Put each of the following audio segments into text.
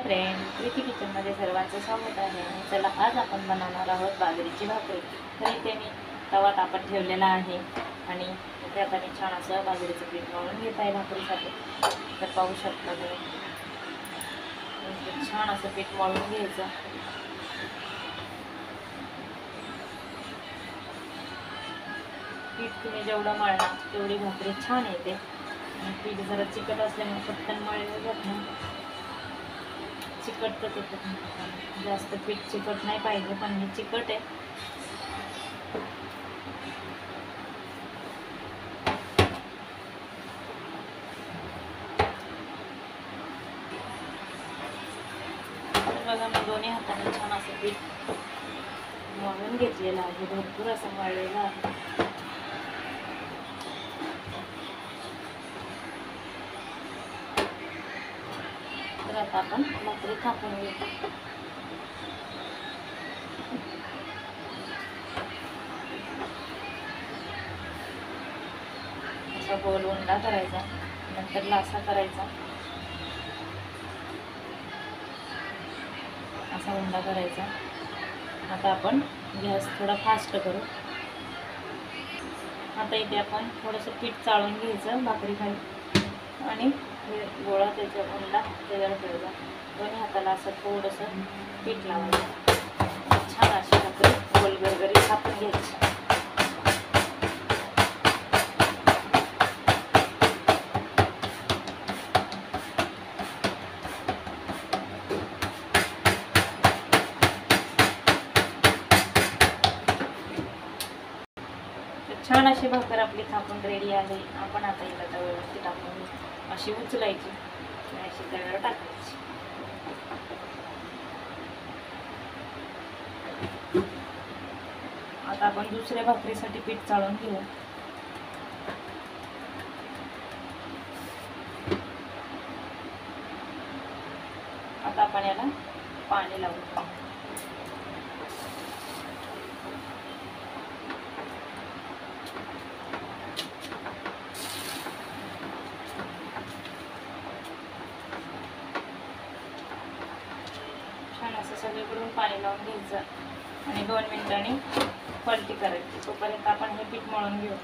Friend, Preeti किचनमध्ये सर्वांचं स्वागत आहे. चला, आज आपण बनवणार आहोत बाजरीची भाकरी. तर इथे मी तवा तापत ठेवलेला आहे आणि इथे आता मी छान असं बाजरीचं पीठ मळून घेत आहे भाकरीसाठी. तर पाहू शकता तुम्ही, छान असं पीठ मळून घ्यायचं. पीठ तुम्ही जेवढं मळणार तेवढी भाकरी छान येते. आणि पीठ जरा चिकट असल्यामुळे पटकन मळलं जात नाही, चिकट तर जास्त पीठ चिकट नाही पाहिजे, पण हे चिकट आहे. बघा, मी दोन्ही हाताने छान असं पीठ मळून घेतलेलं आहे, भरपूर असं मळलेलं आहे. तर आता आपण भाकरी थापून घेऊ. असा गोल उंडा करायचा, नंतर लासा करायचा, असा उंडा करायचा. आता आपण गॅस थोडा फास्ट करू. आता इथे आपण थोडंसं पीठ चाळून घ्यायचं भाकरी खाली आणि गोळा त्याचा उंडा त्याच्यावर ठेवायचा. दोन्ही हाताला असं थोडंसं पीठ लावायचं. छान अशी भाकरी गोल गरगरीत थापून घ्यायची. छान अशी भाकर आपली थापून रेडी आहे. आपण आता हिला तव्यावरती टाकून अशी उचलायची आणि अशी तव्यावर टाकायची. आता आपण दुसऱ्या भाकरीसाठी पीठ चाळून घेऊ. आता आपण याला पाणी लावू. छान असं सगळीकडून पाणी लावून घ्यायचं आणि 2 मिनिटांनी पलटी करायची. तोपर्यंत आपण हे पीठ मळून घेऊ.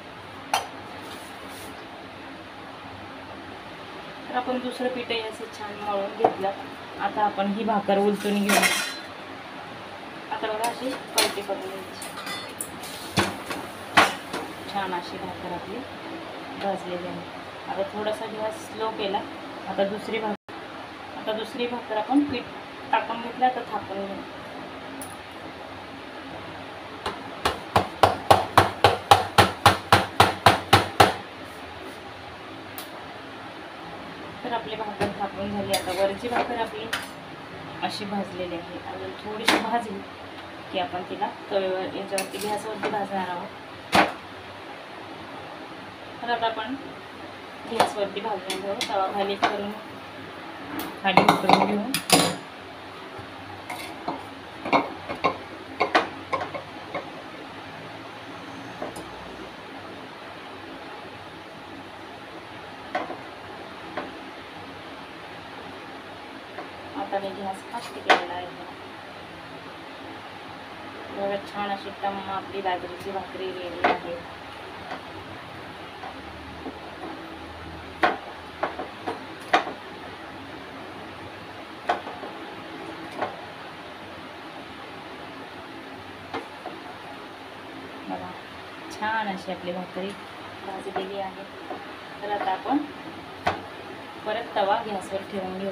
तर आपण दुसरं पीठही असं छान मळून घेतलं. आता आपण ही भाकर उलटून घेऊ. आता बघा, अशी पलटी करून घ्यायची. छान अशी भाकर आपली भाजलेली आहे. आता थोडासा गॅस स्लो केला. आता दुसरी भाकर आपण पीठ टाकून घेतलं. आता थापून घेऊ. तर आपली भाकर थापून झाली. आता वरची भाकर आपली अशी भाजलेली आहे. अजून थोडीशी भाजली की आपण तिला तव्यावर याच्यावरती गॅसवरती भाजणार आहोत. तर आता आपण गॅसवरती भाजून घेऊ. तवा खाली करून खाली उतरून घेऊ. आता मी गॅस फास्ट केलेला आहे. छान अशी टम्म आपली बाजरीची भाकरी रेडी आहे. बघा, छान अशी आपली भाकरी भाजलेली आहे. तर आता आपण परत तवा गॅसवर ठेवून घेऊ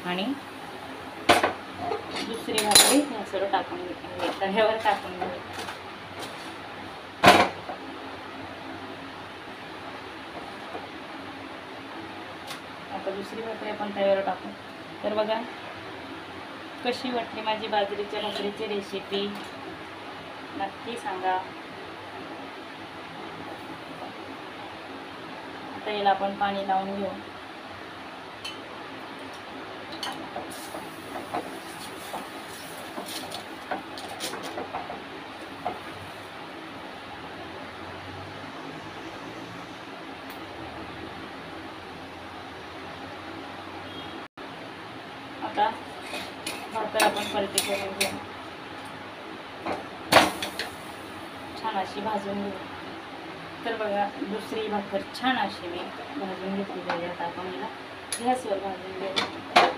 आणि दुसरी भाकरी गॅसवर टाकून घेऊ, तव्यावर टाकून घेऊ. आता दुसरी भाकरी आपण तव्यावर टाकू. तर बघा, कशी वाटली माझी बाजरीच्या भाकरीची रेसिपी, नक्की सांगा. आता याला आपण पाणी लावून घेऊ. आता भाकर आपण पलटी करून घेऊ, छान अशी भाजून घेऊ. तर बघा दुसरी भाकर छान अशी मी भाजून घेतली पाहिजे. आता आपण याला गॅसवर भाजून घेऊ.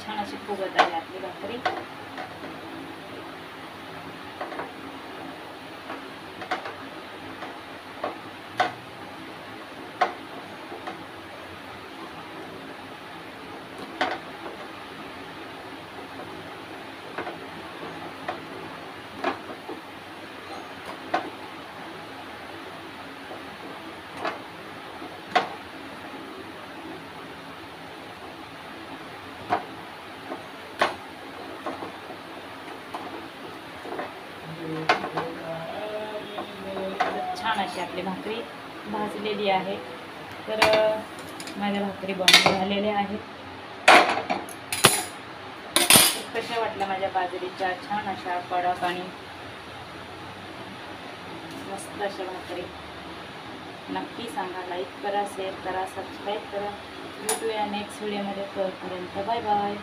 छान अशी फुगत आहे आपली भाकरी. छान अशी आपली भाकरी भाजलेली आहे. तर माझ्या भाकरी बनवून झालेल्या आहेत. कशा वाटल्या माझ्या बाजरीच्या छान अशा कडक आणि मस्त अशा भाकरी. नक्की सांगा, लाईक करा, शेअर करा, सबस्क्राईब करा. भेटूया नेक्स्ट व्हिडिओमध्ये. तोपर्यंत बाय बाय.